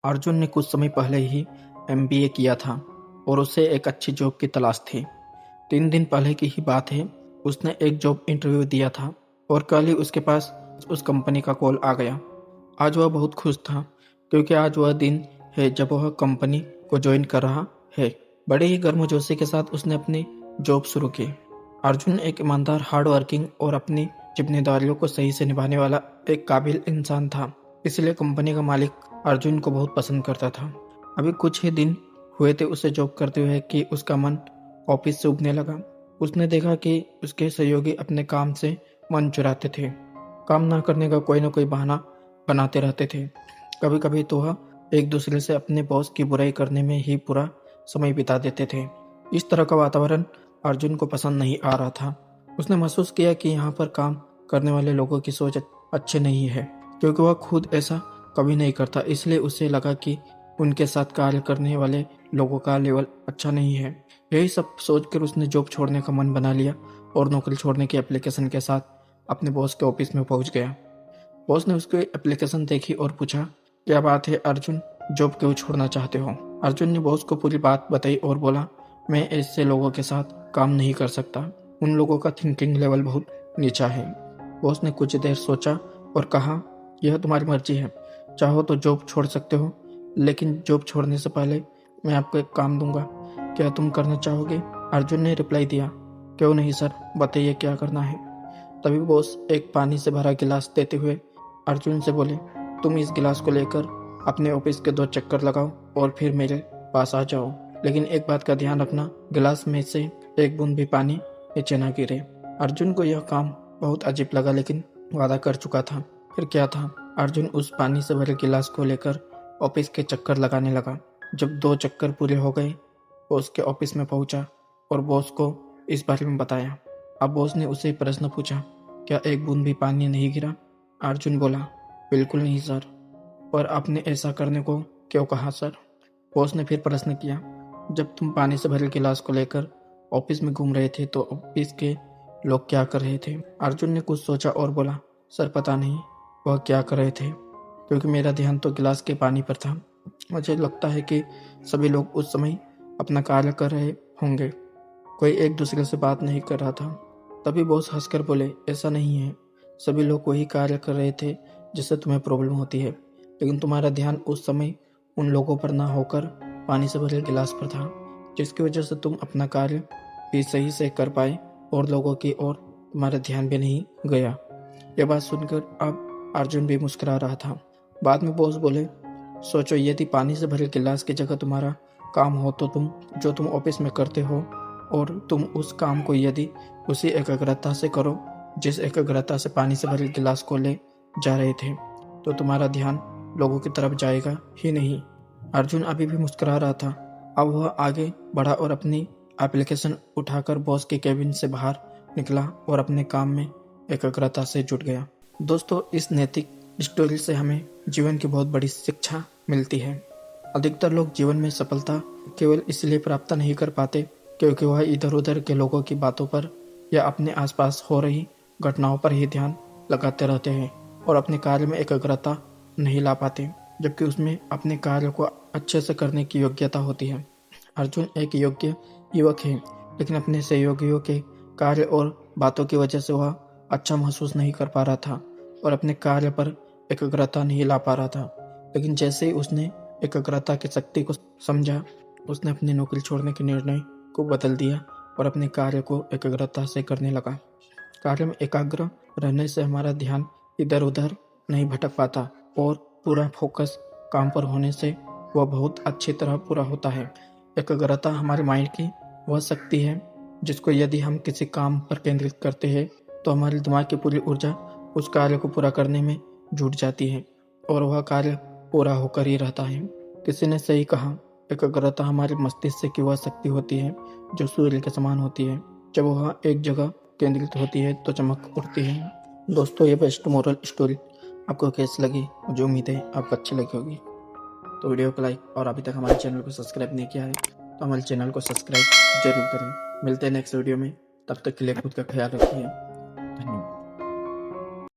अर्जुन ने कुछ समय पहले ही एमबीए किया था और उसे एक अच्छी जॉब की तलाश थी। 3 दिन पहले की ही बात है, उसने एक जॉब इंटरव्यू दिया था और कल ही उसके पास उस कंपनी का कॉल आ गया। आज वह बहुत खुश था क्योंकि आज वह दिन है जब वह कंपनी को ज्वाइन कर रहा है। बड़े ही गर्मजोशी के साथ उसने अपनी जॉब शुरू की। अर्जुन एक ईमानदार, हार्ड वर्किंग और अपनी जिम्मेदारियों को सही से निभाने वाला एक काबिल इंसान था। इसलिए कंपनी का मालिक अर्जुन को बहुत पसंद करता था। अभी कुछ ही दिन हुए थे उसे जॉब करते हुए कि उसका मन ऑफिस से उबने लगा। उसने देखा कि उसके सहयोगी अपने काम से मन चुराते थे, काम ना करने का कोई ना कोई बहाना बनाते रहते थे। कभी कभी तो वह एक दूसरे से अपने बॉस की बुराई करने में ही पूरा समय बिता देते थे। इस तरह का वातावरण अर्जुन को पसंद नहीं आ रहा था। उसने महसूस किया कि यहाँ पर काम करने वाले लोगों की सोच अच्छी नहीं है, क्योंकि वह खुद ऐसा कभी नहीं करता। इसलिए उसे लगा कि उनके साथ कार्य करने वाले लोगों का लेवल अच्छा नहीं है। यही सब सोचकर उसने जॉब छोड़ने का मन बना लिया और नौकरी छोड़ने की एप्लीकेशन के साथ अपने बॉस के ऑफिस में पहुंच गया। बॉस ने उसकी एप्लीकेशन देखी और पूछा, क्या बात है अर्जुन, जॉब क्यों छोड़ना चाहते हो? अर्जुन ने बॉस को पूरी बात बताई और बोला, मैं ऐसे लोगों के साथ काम नहीं कर सकता। उन लोगों का थिंकिंग लेवल बहुत नीचा है। बॉस ने कुछ देर सोचा और कहा, यह तुम्हारी मर्जी है, चाहो तो जॉब छोड़ सकते हो, लेकिन जॉब छोड़ने से पहले मैं आपको एक काम दूंगा, क्या तुम करना चाहोगे? अर्जुन ने रिप्लाई दिया, क्यों नहीं सर, बताइए क्या करना है। तभी बॉस एक पानी से भरा गिलास देते हुए अर्जुन से बोले, तुम इस गिलास को लेकर अपने ऑफिस के 2 चक्कर लगाओ और फिर मेरे पास आ जाओ, लेकिन एक बात का ध्यान रखना, गिलास में से एक बूंद भी पानी नीचे ना गिरे। अर्जुन को यह काम बहुत अजीब लगा, लेकिन वादा कर चुका था, फिर क्या था। अर्जुन उस पानी से भरे गिलास को लेकर ऑफिस के चक्कर लगाने लगा। जब 2 चक्कर पूरे हो गए, वो उसके ऑफिस में पहुंचा और बॉस को इस बारे में बताया। अब बॉस ने उसे प्रश्न पूछा, क्या एक बूंद भी पानी नहीं गिरा? अर्जुन बोला, बिल्कुल नहीं सर, पर आपने ऐसा करने को क्यों कहा सर? बॉस ने फिर प्रश्न किया, जब तुम पानी से भरे गिलास को लेकर ऑफिस में घूम रहे थे तो ऑफिस के लोग क्या कर रहे थे? अर्जुन ने कुछ सोचा और बोला, सर पता नहीं वह क्या कर रहे थे, क्योंकि मेरा ध्यान तो गिलास के पानी पर था। मुझे लगता है कि सभी लोग उस समय अपना कार्य कर रहे होंगे, कोई एक दूसरे से बात नहीं कर रहा था। तभी बॉस हंसकर बोले, ऐसा नहीं है, सभी लोग वही कार्य कर रहे थे जिससे तुम्हें प्रॉब्लम होती है, लेकिन तुम्हारा ध्यान उस समय उन लोगों पर ना होकर पानी से भरे गिलास पर था, जिसकी वजह से तुम अपना कार्य भी सही से कर पाए और लोगों की ओर तुम्हारा ध्यान भी नहीं गया। यह बात सुनकर अब अर्जुन भी मुस्कुरा रहा था। बाद में बॉस बोले, सोचो यदि पानी से भरे गिलास की जगह तुम्हारा काम हो तो तुम ऑफिस में करते हो, और तुम उस काम को यदि उसी एकाग्रता से करो जिस एकाग्रता से पानी से भरे गिलास को ले जा रहे थे, तो तुम्हारा ध्यान लोगों की तरफ जाएगा ही नहीं। अर्जुन अभी भी मुस्कुरा रहा था। अब वह आगे बढ़ा और अपनी एप्लीकेशन उठाकर बॉस के केबिन से बाहर निकला और अपने काम में एकाग्रता से जुट गया। दोस्तों, इस नैतिक स्टोरी से हमें जीवन की बहुत बड़ी शिक्षा मिलती है। अधिकतर लोग जीवन में सफलता केवल इसलिए प्राप्त नहीं कर पाते क्योंकि वह इधर उधर के लोगों की बातों पर या अपने आसपास हो रही घटनाओं पर ही ध्यान लगाते रहते हैं और अपने कार्य में एकाग्रता नहीं ला पाते, जबकि उसमें अपने कार्य को अच्छे से करने की योग्यता होती है। अर्जुन एक योग्य युवक है, लेकिन अपने सहयोगियों के कार्य और बातों की वजह से वह अच्छा महसूस नहीं कर पा रहा था और अपने कार्य पर एकाग्रता नहीं ला पा रहा था। लेकिन जैसे ही उसने एकाग्रता की शक्ति को समझा, उसने अपनी नौकरी छोड़ने के निर्णय को बदल दिया और अपने कार्य को एकाग्रता से करने लगा। कार्य में एकाग्र रहने से हमारा ध्यान इधर उधर नहीं भटक पाता और पूरा फोकस काम पर होने से वह बहुत अच्छी तरह पूरा होता है। एकाग्रता हमारे माइंड की वह शक्ति है जिसको यदि हम किसी काम पर केंद्रित करते हैं तो हमारे दिमाग की पूरी ऊर्जा उस कार्य को पूरा करने में जुट जाती है और वह कार्य पूरा होकर ही रहता है। किसी ने सही कहा, एकाग्रता हमारे मस्तिष्क की वह शक्ति होती है जो सूर्य के समान होती है, जब वह एक जगह केंद्रित होती है तो चमक उठती है। दोस्तों, ये बेस्ट मोरल स्टोरी आपको कैसी लगी? मुझे उम्मीद है आपको अच्छी लगी होगी। तो वीडियो को लाइक और अभी तक हमारे चैनल को सब्सक्राइब नहीं किया है तो हमारे चैनल को सब्सक्राइब जरूर करें। मिलते हैं नेक्स्ट वीडियो में, तब तक के लिए खुद का ख्याल रखिए। धन्यवाद।